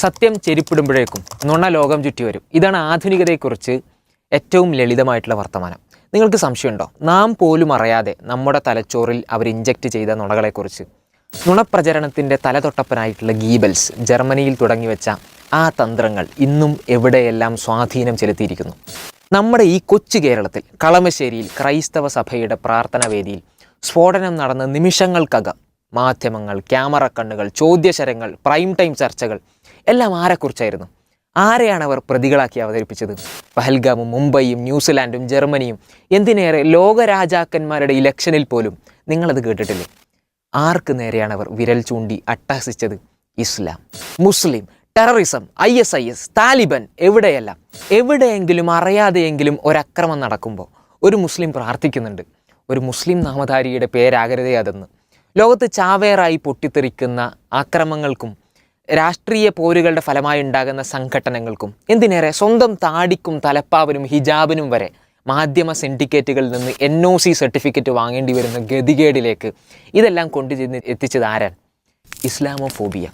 സത്യം ചെരിപ്പിടുമ്പോഴേക്കും നുണ ലോകം ചുറ്റി വരും. ഇതാണ് ആധുനികതയെക്കുറിച്ച് ഏറ്റവും ലളിതമായിട്ടുള്ള വർത്തമാനം. നിങ്ങൾക്ക് സംശയമുണ്ടോ? നാം പോലും അറിയാതെ നമ്മുടെ തലച്ചോറിൽ അവർ ഇഞ്ചക്റ്റ് ചെയ്ത നുണകളെക്കുറിച്ച്. നുണപ്രചരണത്തിൻ്റെ തലതൊട്ടപ്പനായിട്ടുള്ള ഗീബൽസ് ജർമ്മനിയിൽ തുടങ്ങിവെച്ച ആ തന്ത്രങ്ങൾ ഇന്നും എവിടെയെല്ലാം സ്വാധീനം ചെലുത്തിയിരിക്കുന്നു. നമ്മുടെ ഈ കൊച്ചു കേരളത്തിൽ കളമശ്ശേരിയിൽ ക്രൈസ്തവ സഭയുടെ പ്രാർത്ഥനാവേദിയിൽ സ്ഫോടനം നടന്ന നിമിഷങ്ങൾക്കകം മാധ്യമങ്ങൾ, ക്യാമറ കണ്ണുകൾ, ചോദ്യശരങ്ങൾ, പ്രൈം ടൈം ചർച്ചകൾ എല്ലാം ആരെക്കുറിച്ചായിരുന്നു? ആരെയാണ് അവർ പ്രതികളാക്കി അവതരിപ്പിച്ചത്? പഹൽഗാമും മുംബൈയും ന്യൂസിലാൻഡും ജർമ്മനിയും, എന്തിനേറെ ലോകരാജാക്കന്മാരുടെ ഇലക്ഷനിൽ പോലും നിങ്ങളത് കേട്ടിട്ടില്ലേ? ആർക്ക് നേരെയാണ് അവർ വിരൽ ചൂണ്ടി അട്ടഹസിച്ചത്? ഇസ്ലാം, മുസ്ലിം, ടെററിസം, ISIS, താലിബൻ, എവിടെയെങ്കിലും അറിയാതെയെങ്കിലും ഒരക്രമം നടക്കുമ്പോൾ ഒരു മുസ്ലിം പ്രാർത്ഥിക്കുന്നുണ്ട്, ഒരു മുസ്ലിം നാമധാരിയുടെ പേരാകരുതേ അതെന്ന്. ലോകത്ത് ചാവേറായി പൊട്ടിത്തെറിക്കുന്ന ആക്രമങ്ങൾക്കും രാഷ്ട്രീയ പോരുകളുടെ ഫലമായി ഉണ്ടാകുന്ന സംഘടനകൾക്കും, എന്തിനേറെ സ്വന്തം താടിക്കും തലപ്പാവിനും ഹിജാബിനും വരെ മാധ്യമ സിൻഡിക്കേറ്റുകളിൽ നിന്ന് NOC സർട്ടിഫിക്കറ്റ് വാങ്ങേണ്ടി വരുന്ന ഗതികേടിലേക്ക് ഇതെല്ലാം കൊണ്ടുചെന്ന് എത്തിച്ചത് ആരാൻ? ഇസ്ലാമോഫോബിയ.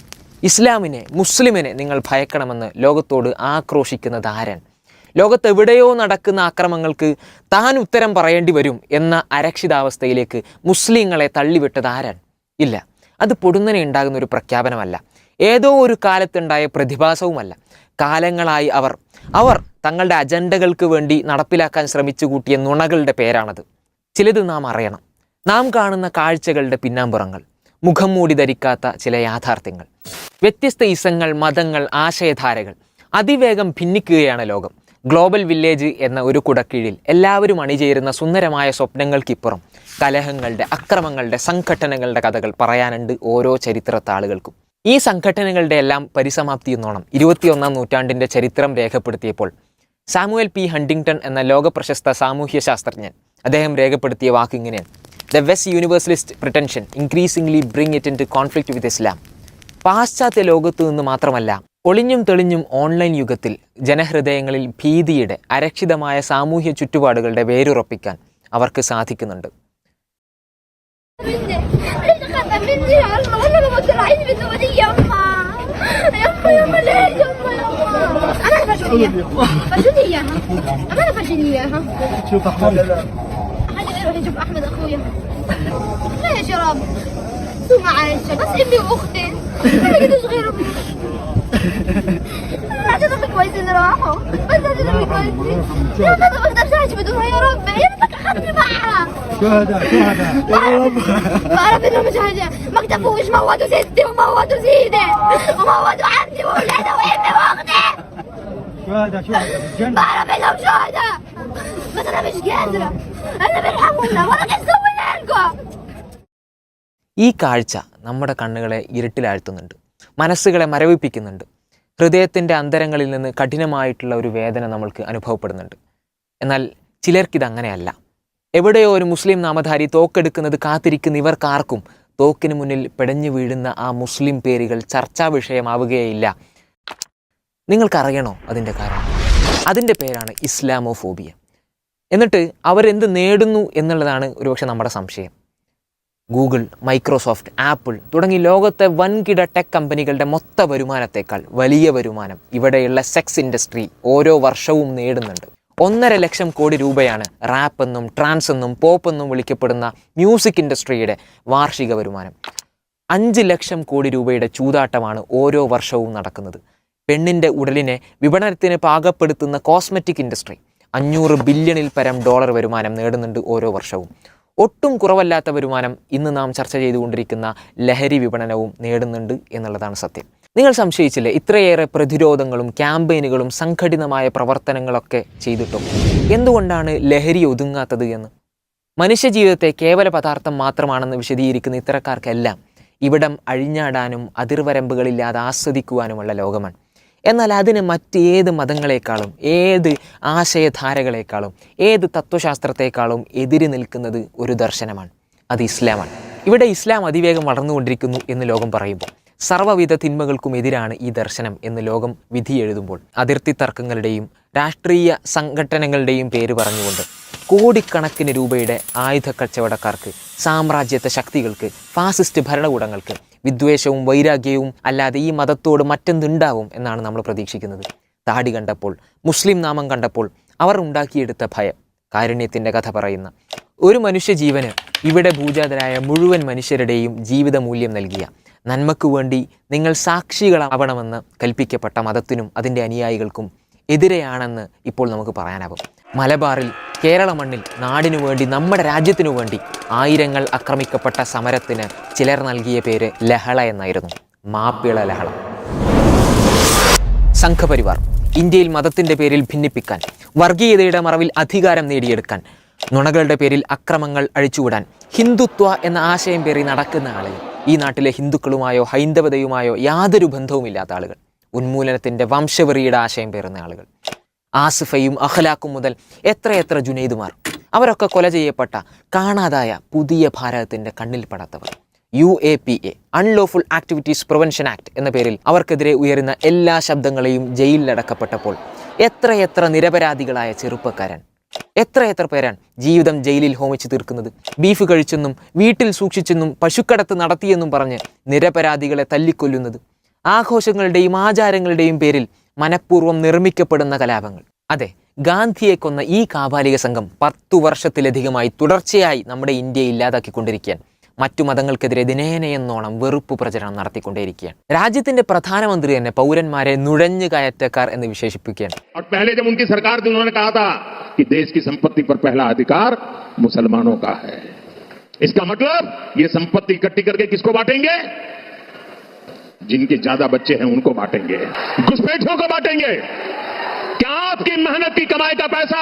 ഇസ്ലാമിനെ, മുസ്ലിമിനെ നിങ്ങൾ ഭയക്കണമെന്ന് ലോകത്തോട് ആക്രോശിക്കുന്നത് ആരാൻ? ലോകത്തെവിടെയോ നടക്കുന്ന ആക്രമങ്ങൾക്ക് താൻ ഉത്തരം പറയേണ്ടി വരും എന്ന അരക്ഷിതാവസ്ഥയിലേക്ക് മുസ്ലിങ്ങളെ തള്ളിവിട്ടത് ആരാൻ? ഇല്ല, അത് പൊടുന്നനെ ഉണ്ടാകുന്ന ഒരു പ്രഖ്യാപനമല്ല, ഏതോ ഒരു കാലത്തുണ്ടായ പ്രതിഭാസവുമല്ല. കാലങ്ങളായി അവർ തങ്ങളുടെ അജണ്ടകൾക്ക് വേണ്ടി നടപ്പിലാക്കാൻ ശ്രമിച്ചു കൂട്ടിയ നുണകളുടെ പേരാണത്. ചിലത് നാം അറിയണം. നാം കാണുന്ന കാഴ്ചകളുടെ പിന്നാമ്പുറങ്ങൾ, മുഖം മൂടി ധരിക്കാത്ത ചില യാഥാർത്ഥ്യങ്ങൾ, വ്യത്യസ്ത ഇസങ്ങൾ, മതങ്ങൾ, ആശയധാരകൾ. അതിവേഗം ഭിന്നിക്കുകയാണ് ലോകം. ഗ്ലോബൽ വില്ലേജ് എന്ന ഒരു കുടക്കീഴിൽ എല്ലാവരും അണിചേരുന്ന സുന്ദരമായ സ്വപ്നങ്ങൾക്കിപ്പുറം കലഹങ്ങളുടെ, അക്രമങ്ങളുടെ, സംഘടനകളുടെ കഥകൾ പറയാനുണ്ട് ഓരോ ചരിത്രത്താളുകൾക്കും. ഈ സംഘടനകളുടെ എല്ലാം പരിസമാപ്തി എന്നോണം 21-ാം നൂറ്റാണ്ടിൻ്റെ ചരിത്രം രേഖപ്പെടുത്തിയപ്പോൾ സാമുവൽ P. ഹണ്ടിങ്ടൺ എന്ന ലോകപ്രശസ്ത സാമൂഹ്യ ശാസ്ത്രജ്ഞൻ അദ്ദേഹം രേഖപ്പെടുത്തിയ വാക്കിങ്ങനെയാണ്: the West universalist pretension increasingly bring it into conflict with Islam. പാശ്ചാത്യ ലോകത്തു നിന്ന് മാത്രമല്ല, ഒളിഞ്ഞും തെളിഞ്ഞും ഓൺലൈൻ യുഗത്തിൽ ജനഹൃദയങ്ങളിൽ ഭീതിയുടെ, അരക്ഷിതമായ സാമൂഹ്യ ചുറ്റുപാടുകളുടെ വേരുറപ്പിക്കാൻ അവർക്ക് സാധിക്കുന്നുണ്ട്. اعتذر كويسين راحوا بس اعتذر كويسين يا ما تقدر تعيش بدونها يا رب يا رب تخلي معها شهداء يا رب بعرف انه مش حاجه ما اكتفوش موتوا ستي وموتوا زينه وموتوا عمتي وولادها وامي واختي شهداء بعرف انهم شهداء بس انا مش قادره انا بيرحمونا ولا نسوي لكم. ഈ കാഴ്ച നമ്മുടെ കണ്ണുകളെ ഇരുട്ടിലാഴ്ത്തുന്നുണ്ട്, മനസ്സുകളെ മരവിപ്പിക്കുന്നുണ്ട്. ഹൃദയത്തിൻ്റെ അന്തരങ്ങളിൽ നിന്ന് കഠിനമായിട്ടുള്ള ഒരു വേദന നമ്മൾക്ക് അനുഭവപ്പെടുന്നുണ്ട്. എന്നാൽ ചിലർക്കിതങ്ങനെയല്ല. എവിടെയോ ഒരു മുസ്ലിം നാമധാരി തോക്കെടുക്കുന്നത് കാത്തിരിക്കുന്ന ഇവർക്കാർക്കും തോക്കിന് മുന്നിൽ പിടഞ്ഞു വീഴുന്ന ആ മുസ്ലിം പേരുകൾ ചർച്ചാ വിഷയമാവുകയില്ല. നിങ്ങൾക്കറിയണോ അതിൻ്റെ കാരണം? അതിൻ്റെ പേരാണ് ഇസ്ലാമോഫോബിയ. എന്നിട്ട് അവരെന്ത് നേടുന്നു എന്നുള്ളതാണ് ഒരുപക്ഷെ നമ്മുടെ സംശയം. ഗൂഗിൾ, മൈക്രോസോഫ്റ്റ്, ആപ്പിൾ തുടങ്ങി ലോകത്തെ വൻകിട ടെക് കമ്പനികളുടെ മൊത്ത വരുമാനത്തേക്കാൾ വലിയ വരുമാനം ഇവിടെയുള്ള സെക്സ് ഇൻഡസ്ട്രി ഓരോ വർഷവും നേടുന്നുണ്ട്. 1.5 ലക്ഷം കോടി രൂപയാണ് റാപ്പ് എന്നും ട്രാൻസ് എന്നും പോപ്പ് എന്നും വിളിക്കപ്പെടുന്ന മ്യൂസിക് ഇൻഡസ്ട്രിയുടെ വാർഷിക വരുമാനം. 5 ലക്ഷം കോടി രൂപയുടെ ചൂതാട്ടമാണ് ഓരോ വർഷവും നടക്കുന്നത്. പെണ്ണിൻ്റെ ഉടലിനെ വിപണനത്തിന് പാകപ്പെടുത്തുന്ന കോസ്മെറ്റിക് ഇൻഡസ്ട്രി $500 ബില്യണിൽ പരം വരുമാനം നേടുന്നുണ്ട് ഓരോ വർഷവും. ഒട്ടും കുറവല്ലാത്ത വരുമാനം ഇന്ന് നാം ചർച്ച ചെയ്തുകൊണ്ടിരിക്കുന്ന ലഹരി വിപണനവും നേടുന്നുണ്ട് എന്നുള്ളതാണ് സത്യം. നിങ്ങൾ സംശയിച്ചില്ലേ, ഇത്രയേറെ പ്രതിരോധങ്ങളും ക്യാമ്പയിനുകളും സംഘടിതമായ പ്രവർത്തനങ്ങളൊക്കെ ചെയ്തിട്ടും എന്തുകൊണ്ടാണ് ലഹരി ഒതുങ്ങാത്തത് എന്ന്? മനുഷ്യജീവിതത്തെ കേവല പദാർത്ഥം മാത്രമാണെന്ന് വിശദീകരിക്കുന്ന ഇത്തരക്കാർക്കെല്ലാം ഇവിടം അഴിഞ്ഞാടാനും അതിർവരമ്പുകളില്ലാതെ ആസ്വദിക്കുവാനുമുള്ള ലോകമാണ്. എന്നാൽ അതിന് മറ്റേത് മതങ്ങളെക്കാളും, ഏത് ആശയധാരകളെക്കാളും, ഏത് തത്വശാസ്ത്രത്തെക്കാളും എതിര് നിൽക്കുന്നത് ഒരു ദർശനമാണ്. അത് ഇസ്ലാമാണ്. ഇവിടെ ഇസ്ലാം അതിവേഗം വളർന്നുകൊണ്ടിരിക്കുന്നു എന്ന് ലോകം പറയുമ്പോൾ, സർവ്വവിധ തിന്മകൾക്കും എതിരാണ് ഈ ദർശനം എന്ന് ലോകം വിധി എഴുതുമ്പോൾ, അതിർത്തി തർക്കങ്ങളുടെയും രാഷ്ട്രീയ സംഘടനകളുടെയും പേര് പറഞ്ഞുകൊണ്ട് കോടിക്കണക്കിന് രൂപയുടെ ആയുധ കച്ചവടക്കാർക്ക്, സാമ്രാജ്യത്വ ശക്തികൾക്ക്, ഫാസിസ്റ്റ് ഭരണകൂടങ്ങൾക്ക് വിദ്വേഷവും വൈരാഗ്യവും അല്ലാതെ ഈ മതത്തോട് മറ്റെന്തുണ്ടാവും എന്നാണ് നമ്മൾ പ്രതീക്ഷിക്കുന്നത്. താടി കണ്ടപ്പോൾ, മുസ്ലിം നാമം കണ്ടപ്പോൾ അവർ ഉണ്ടാക്കിയെടുത്ത ഭയം. കാരുണ്യത്തിൻ്റെ കഥ പറയുന്ന ഒരു മനുഷ്യജീവന് ഇവിടെ ഭൂജാതരായ മുഴുവൻ മനുഷ്യരുടെയും ജീവിത മൂല്യം നൽകിയ, നന്മയ്ക്കു വേണ്ടി നിങ്ങൾ സാക്ഷികളാവണമെന്ന് കൽപ്പിക്കപ്പെട്ട മതത്തിനും അതിൻ്റെ അനുയായികൾക്കും എതിരെയാണെന്ന് ഇപ്പോൾ നമുക്ക് പറയാനാവും. മലബാറിൽ, കേരള മണ്ണിൽ നാടിനു വേണ്ടി, നമ്മുടെ രാജ്യത്തിനു വേണ്ടി ആയിരങ്ങൾ ആക്രമിക്കപ്പെട്ട സമരത്തിന് ചിലർ നൽകിയ പേര് ലഹള എന്നായിരുന്നു. മാപ്പിള ലഹള. സംഘപരിവാർ ഇന്ത്യയിൽ മതത്തിൻ്റെ പേരിൽ ഭിന്നിപ്പിക്കാൻ, വർഗീയതയുടെ മറവിൽ അധികാരം നേടിയെടുക്കാൻ, നുണകളുടെ പേരിൽ അക്രമങ്ങൾ അഴിച്ചുവിടാൻ ഹിന്ദുത്വ എന്ന ആശയം പേറി നടക്കുന്ന ആളുകൾ, ഈ നാട്ടിലെ ഹിന്ദുക്കളുമായോ ഹൈന്ദവതയുമായോ യാതൊരു ബന്ധവുമില്ലാത്ത ആളുകൾ, ഉന്മൂലനത്തിൻ്റെ വംശവെറിയുടെ ആശയം പേറുന്ന ആളുകൾ, ആസിഫയും അഖ്ലാഖും മുതൽ എത്രയെത്ര ജുനൈദുമാർ, അവരൊക്കെ കൊല ചെയ്യപ്പെട്ട, കാണാതായ പുതിയ ഭാരതത്തിൻ്റെ കണ്ണിൽപ്പെടാത്തവർ. UAPA unlawful activities prevention act എന്ന പേരിൽ അവർക്കെതിരെ ഉയരുന്ന എല്ലാ ശബ്ദങ്ങളെയും ജയിലിലടക്കപ്പെട്ടപ്പോൾ എത്രയെത്ര നിരപരാധികളായ ചെറുപ്പക്കാരൻ, എത്രയെത്ര പേരാണ് ജീവിതം ജയിലിൽ ഹോമിച്ച് തീർക്കുന്നത്. ബീഫ് കഴിച്ചെന്നും വീട്ടിൽ സൂക്ഷിച്ചെന്നും പശുക്കടത്ത് നടത്തിയെന്നും പറഞ്ഞ് നിരപരാധികളെ തല്ലിക്കൊല്ലുന്നത്. ആഘോഷങ്ങളുടെയും ആചാരങ്ങളുടെയും പേരിൽ മനഃപൂർവ്വം നിർമ്മിക്കപ്പെടുന്ന കലാപങ്ങൾ. അതെ, ഗാന്ധിയെ കൊന്ന ഈ കാബാലിക സംഘം 10 വർഷത്തിലധികമായി തുടർച്ചയായി നമ്മുടെ ഇന്ത്യയെ ഇല്ലാതാക്കിക്കൊണ്ടിരിക്കുകയാണ്. മറ്റു മതങ്ങൾക്കെതിരെ ദിനേനയെന്നോണം വെറുപ്പ് പ്രചരണം നടത്തിക്കൊണ്ടേയിരിക്കുകയാണ്. രാജ്യത്തിന്റെ പ്രധാനമന്ത്രി തന്നെ പൗരന്മാരെ നുഴഞ്ഞു കയറ്റക്കാർ എന്ന് വിശേഷിപ്പിക്കുകയാണ്. देश की संपत्ति पर पहला अधिकार मुसलमानों का है. इसका मतलब ये संपत्ति इकट्ठी करके किसको बांटेंगे? जिनके ज्यादा बच्चे हैं उनको बांटेंगे, घुसपैठियों को बांटेंगे. क्या आपकी मेहनत की कमाई का पैसा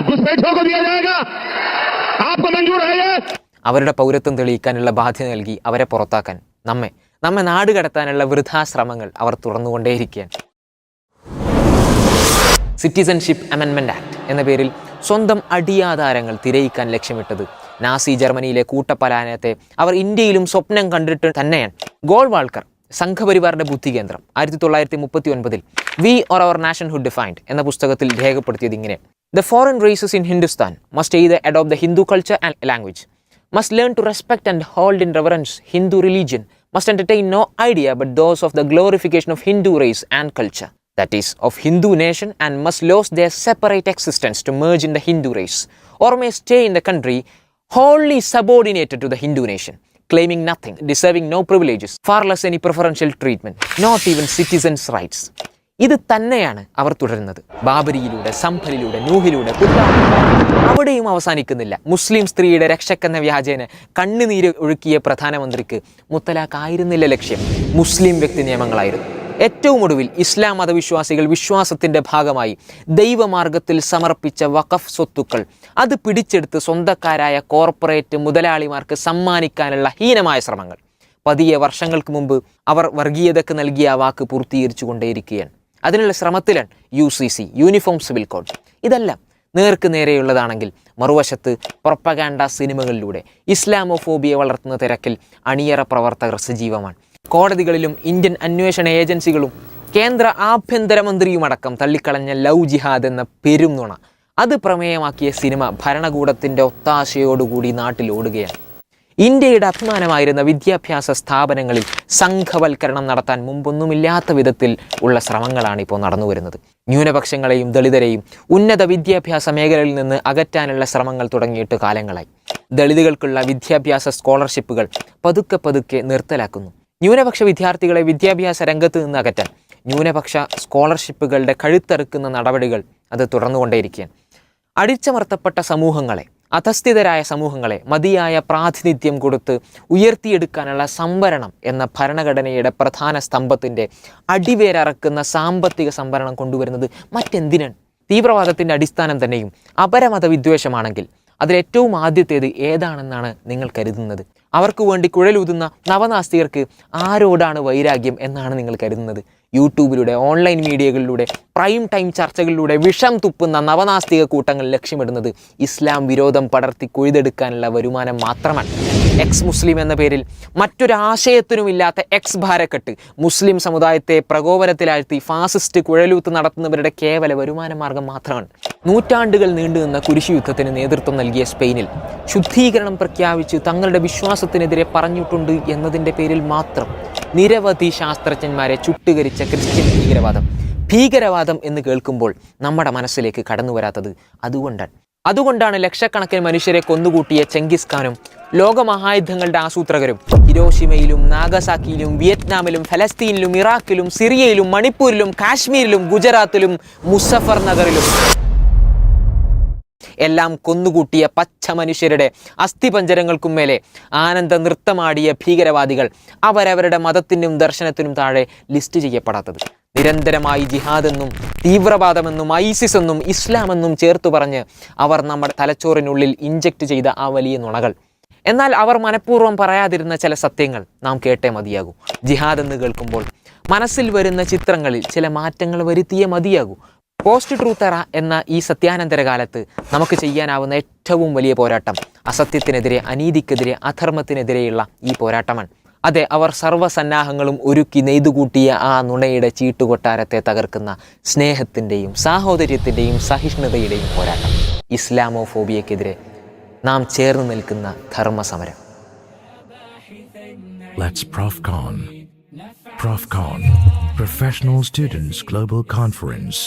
घुसपैठियों को दिया जाएगा? आपको मंजूर है ये? അവരുടെ പൗരത്വം തെളിയിക്കാനുള്ള ബാധ്യത നൽകി അവരെ പുറത്താക്കാൻ, നമ്മെ നാട് കടത്താനുള്ള വൃഥാശ്രമങ്ങൾ അവർ തുറന്നുകൊണ്ടേയിരിക്കുകയാണ്. സിറ്റിസൺഷിപ്പ് അമെൻമെൻറ്റ് ആക്ട് എന്ന പേരിൽ സ്വന്തം അടിയാധാരങ്ങൾ തിരയിക്കാൻ ലക്ഷ്യമിട്ടത് നാസി ജർമ്മനിയിലെ കൂട്ടപ്പലായനത്തെ അവർ ഇന്ത്യയിലും സ്വപ്നം കണ്ടിട്ട് തന്നെയാണ്. ഗോൾവാൾക്കർ സംഘപരിവാറിന്റെ ബുദ്ധികേന്ദ്രം 1939 we or our nationhood defined എന്ന പുസ്തകത്തിൽ രേഖപ്പെടുത്തിയത് ഇങ്ങനെ: the foreign races in Hindustan must either adopt the Hindu culture and language, must learn to respect and hold in reverence Hindu religion, must entertain no idea but those of the glorification of Hindu race and culture, that is, of Hindu nation, and must lose their separate existence to merge in the Hindu race, or may stay in the country wholly subordinated to the Hindu nation, claiming nothing, deserving no privileges, far less any preferential treatment, not even citizens' rights. ഇത് തന്നെയാണ് അവർ തുടരുന്നത്. ബാബരിയിലൂടെ, സംഭലിലൂടെ, നൂഹിലൂടെ, അവിടെയും അവസാനിക്കുന്നില്ല. മുസ്ലിം സ്ത്രീയുടെ രക്ഷക്കെന്ന വ്യാജേന കണ്ണുനീര് ഒഴുക്കിയ പ്രധാനമന്ത്രിക്ക് മുത്തലാഖ് ആയിരുന്നില്ല ലക്ഷ്യം, മുസ്ലിം വ്യക്തി നിയമങ്ങളായിരുന്നു. ഏറ്റവും ഒടുവിൽ ഇസ്ലാം മതവിശ്വാസികൾ വിശ്വാസത്തിൻ്റെ ഭാഗമായി ദൈവമാർഗത്തിൽ സമർപ്പിച്ച വഖഫ് സ്വത്തുക്കൾ അത് പിടിച്ചെടുത്ത് സ്വന്തക്കാരായ കോർപ്പറേറ്റ് മുതലാളിമാർക്ക് സമ്മാനിക്കാനുള്ള ഹീനമായ ശ്രമങ്ങൾ. 10 വർഷങ്ങൾക്ക് മുമ്പ് അവർ വർഗീയതയ്ക്ക് നൽകിയ വാക്ക് പൂർത്തീകരിച്ചു കൊണ്ടേയിരിക്കുകയാണ്. അതിനുള്ള ശ്രമത്തിലാണ് UCC, യൂണിഫോം സിവിൽ കോഡ്. ഇതെല്ലാം നേർക്ക് നേരെയുള്ളതാണെങ്കിൽ മറുവശത്ത് പ്രൊപ്പഗാൻഡ സിനിമകളിലൂടെ ഇസ്ലാമോഫോബിയ വളർത്തുന്ന തിരക്കിൽ അണിയറ പ്രവർത്തകർ സജീവമാണ്. കോടതികളിലും ഇന്ത്യൻ അന്വേഷണ ഏജൻസികളും കേന്ദ്ര ആഭ്യന്തരമന്ത്രിയുമടക്കം തള്ളിക്കളഞ്ഞ ലവ് ജിഹാദ് എന്ന പെരും നുണ അത് പ്രമേയമാക്കിയ സിനിമ ഭരണകൂടത്തിൻ്റെ ഒത്താശയോടുകൂടി നാട്ടിൽ ഓടുകയാണ്. ഇന്ത്യയുടെ അഭിമാനമായിരുന്ന വിദ്യാഭ്യാസ സ്ഥാപനങ്ങളിൽ സംഘവൽക്കരണം നടത്താൻ മുമ്പൊന്നുമില്ലാത്ത വിധത്തിൽ ഉള്ള ശ്രമങ്ങളാണ് ഇപ്പോൾ നടന്നു വരുന്നത്. ന്യൂനപക്ഷങ്ങളെയും ദളിതരെയും ഉന്നത വിദ്യാഭ്യാസ മേഖലയിൽ നിന്ന് അകറ്റാനുള്ള ശ്രമങ്ങൾ തുടങ്ങിയിട്ട് കാലങ്ങളായി. ദളിതുകൾക്കുള്ള വിദ്യാഭ്യാസ സ്കോളർഷിപ്പുകൾ പതുക്കെ നിർത്തലാക്കുന്നു. ന്യൂനപക്ഷ വിദ്യാർത്ഥികളെ വിദ്യാഭ്യാസ രംഗത്ത് നിന്ന് അകറ്റാൻ ന്യൂനപക്ഷ സ്കോളർഷിപ്പുകളുടെ കഴുത്തറുക്കുന്ന നടപടികൾ അത് തുടർന്നുകൊണ്ടേയിരിക്കുകയാണ്. അടിച്ചമർത്തപ്പെട്ട സമൂഹങ്ങളെ, അധസ്ഥിതരായ സമൂഹങ്ങളെ മതിയായ പ്രാതിനിധ്യം കൊടുത്ത് ഉയർത്തിയെടുക്കാനുള്ള സംവരണം എന്ന ഭരണഘടനയുടെ പ്രധാന സ്തംഭത്തിൻ്റെ അടിവേരറക്കുന്ന സാമ്പത്തിക സംവരണം കൊണ്ടുവരുന്നത് മറ്റെന്തിനാണ്? തീവ്രവാദത്തിൻ്റെ അടിസ്ഥാനം തന്നെയും അപരമത വിദ്വേഷമാണെങ്കിൽ അതിലേറ്റവും ആദ്യത്തേത് ഏതാണെന്നാണ് നിങ്ങൾ കരുതുന്നത്? അവർക്ക് വേണ്ടി കുഴലൂതുന്ന നവനാസ്തികർക്ക് ആരോടാണ് വൈരാഗ്യം എന്നാണ് നിങ്ങൾ കരുതുന്നത്? യൂട്യൂബിലൂടെ, ഓൺലൈൻ മീഡിയകളിലൂടെ, പ്രൈം ടൈം ചർച്ചകളിലൂടെ വിഷം തുപ്പുന്ന നവനാസ്തിക കൂട്ടങ്ങൾ ലക്ഷ്യമിടുന്നത് ഇസ്ലാം വിരോധം പടർത്തി കൊയ്തെടുക്കാനുള്ള വരുമാനം മാത്രമാണ്. എക്സ് മുസ്ലിം എന്ന പേരിൽ മറ്റൊരാശയത്തിനുമില്ലാത്ത എക്സ് ഭാരക്കെട്ട് മുസ്ലിം സമുദായത്തെ പ്രകോപനത്തിലാഴ്ത്തി ഫാസിസ്റ്റ് കുഴലൂത്ത് നടത്തുന്നവരുടെ കേവല വരുമാന മാർഗം മാത്രമാണ്. നൂറ്റാണ്ടുകൾ നീണ്ടുനിന്ന കുരിശു യുദ്ധത്തിന് നേതൃത്വം നൽകിയ സ്പെയിനിൽ ശുദ്ധീകരണം പ്രഖ്യാപിച്ച് തങ്ങളുടെ വിശ്വാസത്തിനെതിരെ പറഞ്ഞിട്ടുണ്ട് എന്നതിൻ്റെ പേരിൽ മാത്രം നിരവധി ശാസ്ത്രജ്ഞന്മാരെ ചുട്ടുകരിച്ച ക്രിസ്ത്യൻ ഭീകരവാദം എന്ന് കേൾക്കുമ്പോൾ നമ്മുടെ മനസ്സിലേക്ക് കടന്നു വരാത്തത് അതുകൊണ്ടാണ് ലക്ഷക്കണക്കിന് മനുഷ്യരെ കൊന്നുകൂട്ടിയ ചെങ്കിസ് ഖാനും ലോകമഹായുദ്ധങ്ങളുടെ ആസൂത്രകരും ഹിരോഷിമയിലും നാഗസാക്കിയിലും വിയറ്റ്നാമിലും ഫലസ്തീനിലും ഇറാഖിലും സിറിയയിലും മണിപ്പൂരിലും കാശ്മീരിലും ഗുജറാത്തിലും മുസഫർ നഗറിലും എല്ലാം കൊന്നുകൂട്ടിയ പച്ച മനുഷ്യരുടെ അസ്ഥിപഞ്ജരങ്ങൾക്കും മേലെ ആനന്ദ നൃത്തമാടിയ ഭീകരവാദികൾ അവരവരുടെ മതത്തിനും ദർശനത്തിനും താഴെ ലിസ്റ്റ് ചെയ്യപ്പെടാത്തത്. നിരന്തരമായി ജിഹാദെന്നും തീവ്രവാദമെന്നും ഐസിസ് എന്നും ഇസ്ലാമെന്നും ചേർത്തു പറഞ്ഞ് അവർ നമ്മുടെ തലച്ചോറിനുള്ളിൽ ഇഞ്ചക്ട് ചെയ്ത ആ വലിയ നുണകൾ. എന്നാൽ അവർ മനഃപൂർവ്വം പറയാതിരുന്ന ചില സത്യങ്ങൾ നാം കേട്ടേ മതിയാകൂ. ജിഹാദ് എന്ന് കേൾക്കുമ്പോൾ മനസ്സിൽ വരുന്ന ചിത്രങ്ങളിൽ ചില മാറ്റങ്ങൾ വരുത്തിയേ മതിയാകൂ. പോസ്റ്റ് ട്രൂത്ത് എറ എന്ന ഈ സത്യാനന്തര കാലത്ത് നമുക്ക് ചെയ്യാനാവുന്ന ഏറ്റവും വലിയ പോരാട്ടം അസത്യത്തിനെതിരെ, അനീതിക്കെതിരെ, അധർമ്മത്തിനെതിരെയുള്ള ഈ പോരാട്ടമാണ്. അതെ, അവർ സർവ്വസന്നാഹങ്ങളും ഒരുക്കി നെയ്തുകൂട്ടിയ ആ നുണയുടെ ചീട്ടുകൊട്ടാരത്തെ തകർക്കുന്ന സ്നേഹത്തിൻ്റെയും സാഹോദര്യത്തിൻ്റെയും സഹിഷ്ണുതയുടെയും പോരാട്ടം. ഇസ്ലാമോഫോബിയക്കെതിരെ നാം ചേർന്ന് നിൽക്കുന്ന ധർമ്മസമരം. Let's ProfCon. ProfCon, Professional Students Global Conference.